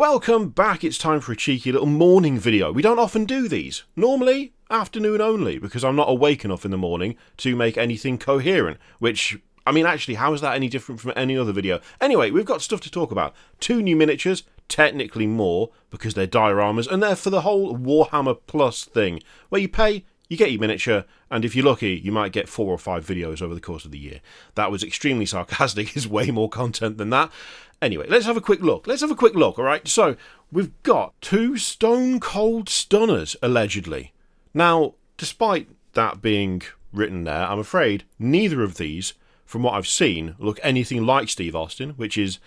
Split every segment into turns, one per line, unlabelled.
Welcome back, it's time for a cheeky little morning video. We don't often do these. Normally, afternoon only, because I'm not awake enough in the morning to make anything coherent, which, I mean, actually, how is that any different from any other video? Anyway, we've got stuff to talk about. 2 new miniatures, technically more, because they're dioramas, and they're for the whole Warhammer Plus thing, where you pay, you get your miniature, and if you're lucky, you might get 4 or 5 videos over the course of the year. That was extremely sarcastic, there's way more content than that. Anyway, let's have a quick look. Alright? So, we've got 2 stone cold stunners, allegedly. Now, despite that being written there, I'm afraid neither of these, from what I've seen, look anything like Steve Austin, which is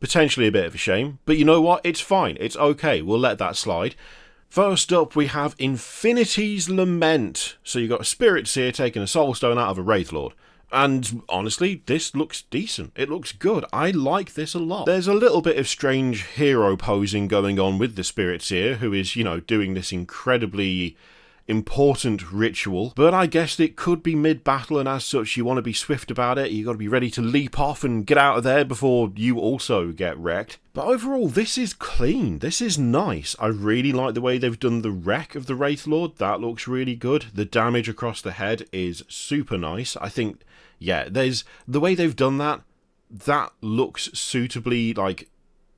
potentially a bit of a shame. But you know what? It's fine. It's okay. We'll let that slide. First up, we have Infinity's Lament. So you've got a Spirit Seer taking a Soul Stone out of a Wraith Lord. And honestly, this looks decent. It looks good. I like this a lot. There's a little bit of strange hero posing going on with the Spirit Seer, who is, you know, doing this incredibly important ritual, but I guess it could be mid-battle, and as such you want to be swift about it. You got to be ready to leap off and get out of there before you also get wrecked. But overall, this is clean. This is nice. I really like the way they've done the wreck of the Wraith Lord. That looks really good. The damage across the head is super nice. I think, yeah, there's the way they've done that. That looks suitably like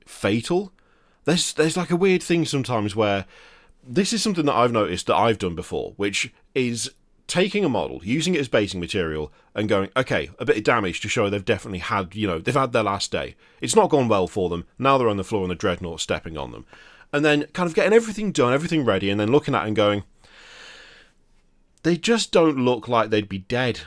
fatal. There's like a weird thing sometimes where this is something that I've noticed that I've done before, which is taking a model, using it as basing material, and going, okay, a bit of damage to show they've definitely had, you know, they've had their last day. It's not gone well for them. Now they're on the floor and the Dreadnought stepping on them. And then kind of getting everything done, everything ready, and then looking at it and going, they just don't look like they'd be dead.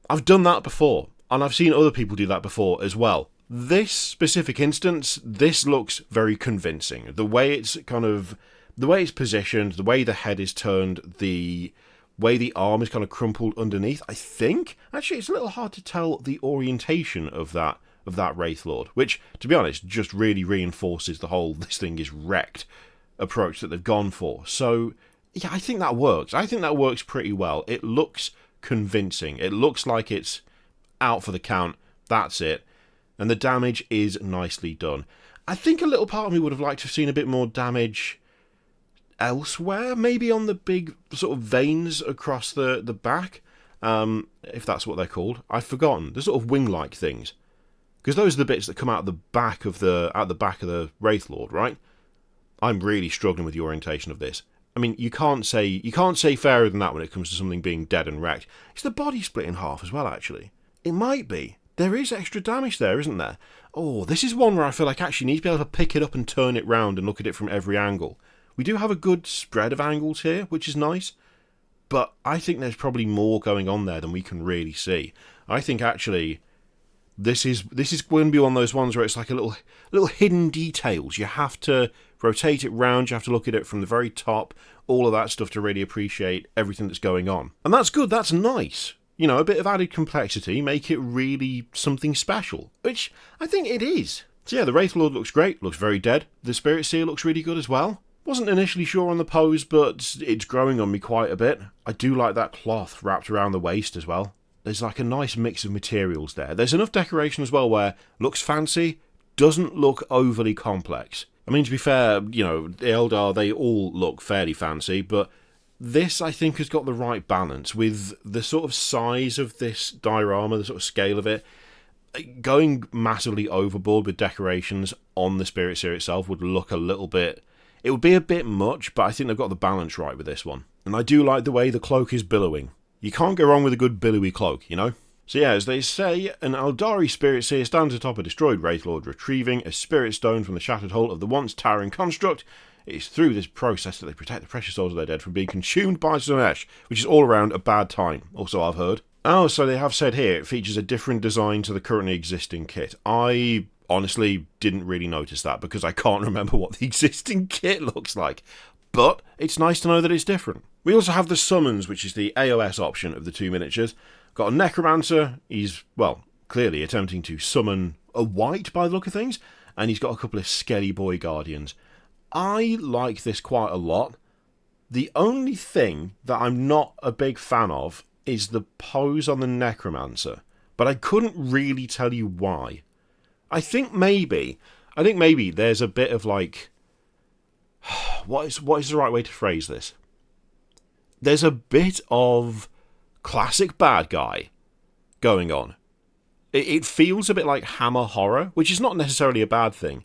I've done that before, and I've seen other people do that before as well. This specific instance, this looks very convincing. The way it's kind of... the way it's positioned, the way the head is turned, the way the arm is kind of crumpled underneath, I think. Actually, it's a little hard to tell the orientation of that Wraith Lord, which, to be honest, just really reinforces the whole "this thing is wrecked" approach that they've gone for. So, yeah, I think that works. I think that works pretty well. It looks convincing. It looks like it's out for the count. That's it. And the damage is nicely done. I think a little part of me would have liked to have seen a bit more damage elsewhere, maybe on the big sort of veins across the back, if that's what they're called. I've forgotten. The sort of wing-like things, because those are the bits that come out the back of the Wraith Lord, right? I'm really struggling with the orientation of this. I mean, you can't say fairer than that when it comes to something being dead and wrecked. Is the body split in half as well? Actually, it might be. There is extra damage there, isn't there? Oh, this is one where I feel like I actually need to be able to pick it up and turn it round and look at it from every angle. We do have a good spread of angles here, which is nice, but I think there's probably more going on there than we can really see. I think actually this is going to be one of those ones where it's like a little hidden details. You have to rotate it round, you have to look at it from the very top, all of that stuff to really appreciate everything that's going on. And that's good, that's nice. You know, a bit of added complexity, make it really something special, which I think it is. So yeah, the Wraith Lord looks great, looks very dead. The Spirit Seer looks really good as well. Wasn't initially sure on the pose, but it's growing on me quite a bit. I do like that cloth wrapped around the waist as well. There's like a nice mix of materials there. There's enough decoration as well where looks fancy, doesn't look overly complex. I mean, to be fair, you know, the Eldar, they all look fairly fancy, but this, I think, has got the right balance with the sort of size of this diorama, the sort of scale of it. Going massively overboard with decorations on the Spirit Seer itself would look a little bit... it would be a bit much, but I think they've got the balance right with this one. And I do like the way the cloak is billowing. You can't go wrong with a good billowy cloak, you know? So yeah, as they say, an Eldari Spirit Seer stands atop a destroyed Wraith Lord, retrieving a Spirit Stone from the shattered hull of the once towering construct. It is through this process that they protect the precious souls of their dead from being consumed by Slanesh, which is all around a bad time, also I've heard. Oh, so they have said here it features a different design to the currently existing kit. I honestly didn't really notice that because I can't remember what the existing kit looks like. But it's nice to know that it's different. We also have the Summons, which is the AOS option of the 2 miniatures. Got a Necromancer. He's, well, clearly attempting to summon a wight by the look of things. And he's got a couple of Skelly Boy Guardians. I like this quite a lot. The only thing that I'm not a big fan of is the pose on the Necromancer. But I couldn't really tell you why. I think maybe I think maybe there's a bit of like, what is the right way to phrase this? There's a bit of classic bad guy going on. It feels a bit like Hammer horror, which is not necessarily a bad thing,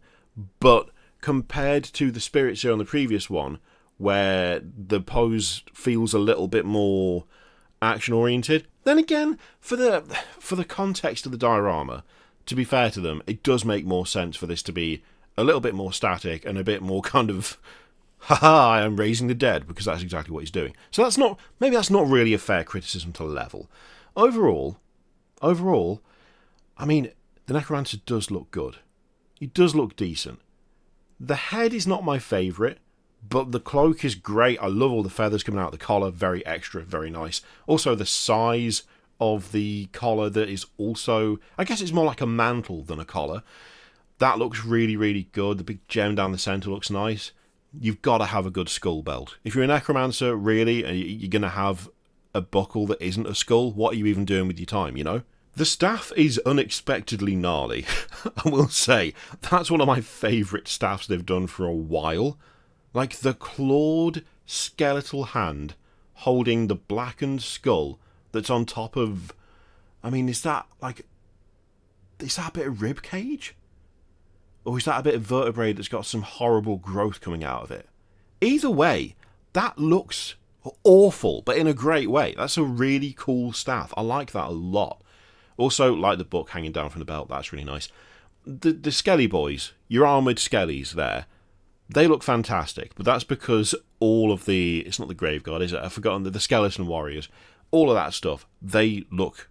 but compared to the Spirit Zero on the previous one, where the pose feels a little bit more action-oriented, then again, for the context of the diorama, to be fair to them, it does make more sense for this to be a little bit more static and a bit more kind of, haha, I am raising the dead, because that's exactly what he's doing. So maybe that's not really a fair criticism to level. Overall, I mean, the Necromancer does look good. He does look decent. The head is not my favourite, but the cloak is great. I love all the feathers coming out of the collar. Very extra, very nice. Also, the size of the collar that is also, I guess it's more like a mantle than a collar. That looks really, really good. The big gem down the centre looks nice. You've got to have a good skull belt. If you're a Necromancer, really, and you're going to have a buckle that isn't a skull, what are you even doing with your time, you know? The staff is unexpectedly gnarly. I will say, that's one of my favourite staffs they've done for a while. Like the clawed skeletal hand holding the blackened skull that's on top of... I mean, is that a bit of rib cage? Or is that a bit of vertebrae that's got some horrible growth coming out of it? Either way, that looks awful, but in a great way. That's a really cool staff. I like that a lot. Also, like the book hanging down from the belt, that's really nice. The Skelly boys, your armoured Skellies there, they look fantastic, but that's because all of the... It's not the Grave Guard, is it? I've forgotten. The Skeleton Warriors. All of that stuff, they look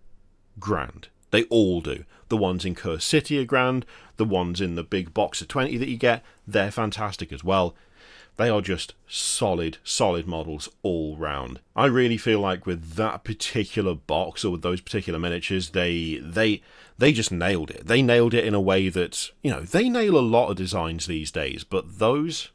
grand. They all do. The ones in Curse City are grand. The ones in the big box of 20 that you get, they're fantastic as well. They are just solid models all round. I really feel like with that particular box, or with those particular miniatures, they just nailed it. They nailed it in a way that, you know, they nail a lot of designs these days, but those,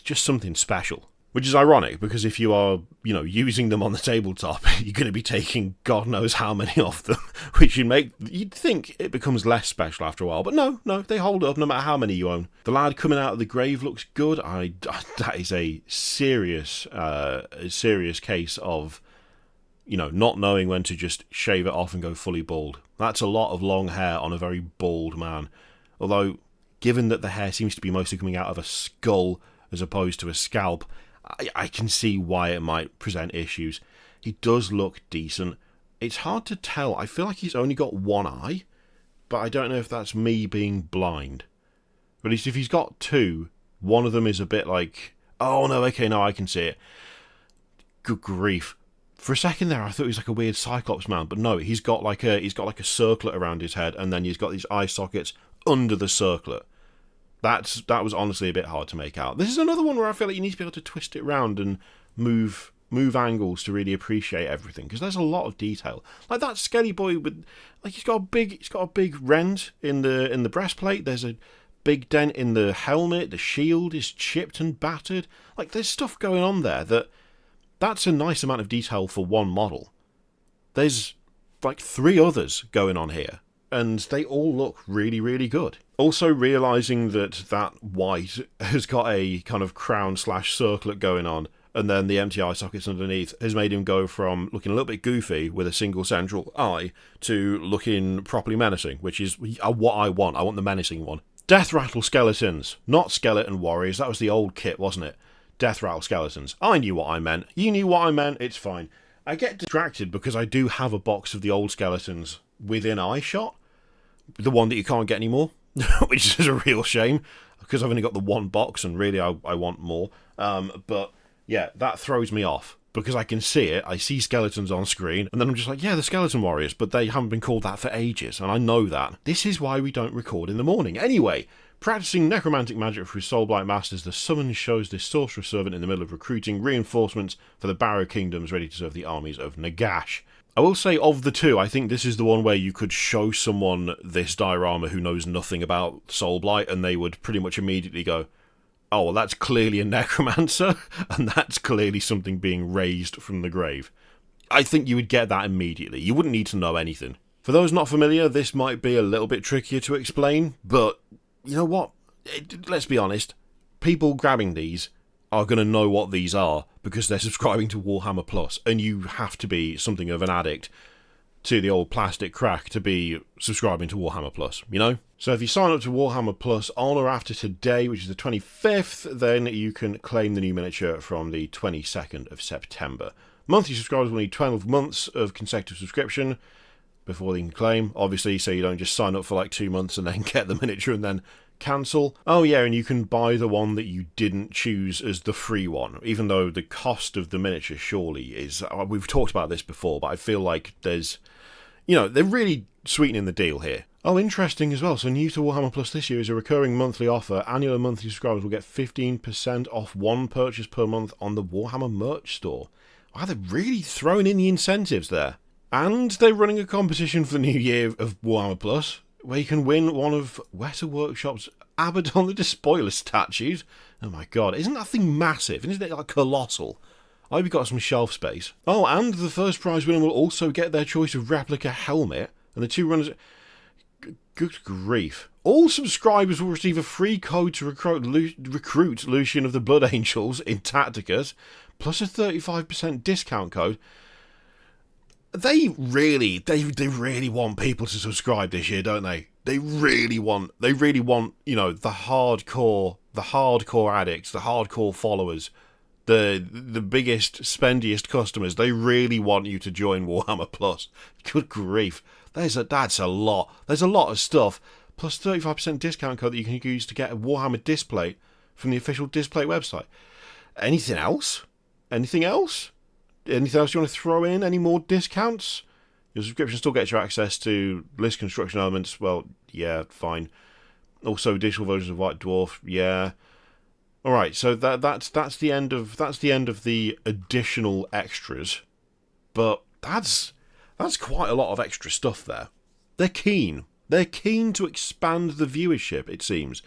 just something special. Which is ironic, because if you are, you know, using them on the tabletop, you're going to be taking God knows how many of them, which you'd think it becomes less special after a while, but no, they hold up no matter how many you own. The lad coming out of the grave looks good. That is a serious case of, you know, not knowing when to just shave it off and go fully bald. That's a lot of long hair on a very bald man. Although, given that the hair seems to be mostly coming out of a skull as opposed to a scalp, I can see why it might present issues. He does look decent. It's hard to tell. I feel like he's only got one eye, but I don't know if that's me being blind. At least if he's got two, one of them is a bit like, oh no, okay, no, I can see it. Good grief. For a second there, I thought he was like a weird Cyclops man, but no, he's got like a circlet around his head, and then he's got these eye sockets under the circlet. That was honestly a bit hard to make out. This is another one where I feel like you need to be able to twist it around and move angles to really appreciate everything, because there's a lot of detail. Like that Skelly boy with, like, he's got a big rent in the breastplate. There's a big dent in the helmet. The shield is chipped and battered. Like, there's stuff going on there that's a nice amount of detail for one model. There's like 3 others going on here, and they all look really, really good. Also realising that white has got a kind of crown/circlet going on, and then the empty eye sockets underneath has made him go from looking a little bit goofy with a single central eye to looking properly menacing, which is what I want. I want the menacing one. Death Rattle Skeletons, not Skeleton Warriors. That was the old kit, wasn't it? Death Rattle Skeletons. I knew what I meant. You knew what I meant. It's fine. I get distracted because I do have a box of the old skeletons within eye shot. The one that you can't get anymore. Which is a real shame, because I've only got the one box, and really I want more. But yeah, that throws me off, because I can see it, I see skeletons on screen, and then I'm just like, yeah, the Skeleton Warriors, but they haven't been called that for ages, and I know that. This is why we don't record in the morning. Anyway, practicing necromantic magic through Soulblight Masters, the summons shows this sorcerer servant in the middle of recruiting reinforcements for the Barrow Kingdoms ready to serve the armies of Nagash. I will say, of the two, I think this is the one where you could show someone this diorama who knows nothing about Soulblight, and they would pretty much immediately go, oh, well, that's clearly a necromancer, and that's clearly something being raised from the grave. I think you would get that immediately. You wouldn't need to know anything. For those not familiar, this might be a little bit trickier to explain, but you know what? let's be honest, people grabbing these are going to know what these are because they're subscribing to Warhammer Plus, and you have to be something of an addict to the old plastic crack to be subscribing to Warhammer Plus, you know? So if you sign up to Warhammer Plus on or after today, which is the 25th, then you can claim the new miniature from the 22nd of September. Monthly subscribers will need 12 months of consecutive subscription before they can claim, obviously, so you don't just sign up for like 2 months and then get the miniature and then cancel. Oh yeah, and you can buy the one that you didn't choose as the free one, even though the cost of the miniature surely is, we've talked about this before, but I feel like there's, you know, they're really sweetening the deal here. Oh, interesting as well, so new to Warhammer Plus this year is a recurring monthly offer. Annual and monthly subscribers will get 15% off one purchase per month on the Warhammer merch store. Wow, they're really throwing in the incentives there. And they're running a competition for the new year of Warhammer Plus, where you can win one of Weta Workshop's Abaddon the Despoiler statues. Oh my god, isn't that thing massive? Isn't it like colossal? I hope you got some shelf space. Oh, and the first prize winner will also get their choice of replica helmet, and the two runners... Good grief. All subscribers will receive a free code to recruit Lucian of the Blood Angels in Tacticus, plus a 35% discount code. They really want people to subscribe this year, don't they? They really want, you know, the hardcore addicts, the hardcore followers, the biggest, spendiest customers. They really want you to join Warhammer Plus. Good grief. That's a lot. There's a lot of stuff. Plus 35% discount code that you can use to get a Warhammer display from the official display website. Anything else? Anything else? Anything else you want to throw in? Any more discounts? Your subscription still gets you access to list construction elements. Well, yeah, fine. Also, digital versions of White Dwarf. Yeah. All right. So that's the end of the additional extras. But that's quite a lot of extra stuff there. They're keen. They're keen to expand the viewership. It seems.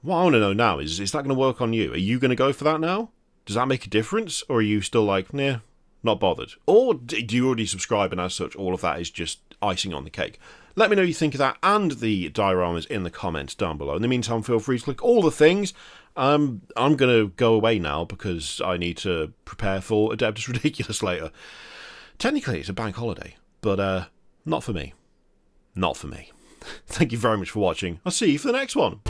What I want to know now is that going to work on you? Are you going to go for that now? Does that make a difference? Or are you still like, nah, not bothered? Or do you already subscribe and as such all of that is just icing on the cake? Let me know what you think of that and the dioramas in the comments down below. In the meantime, feel free to click all the things. I'm going to go away now because I need to prepare for Adeptus Ridiculous later. Technically, it's a bank holiday, but not for me. Not for me. Thank you very much for watching. I'll see you for the next one.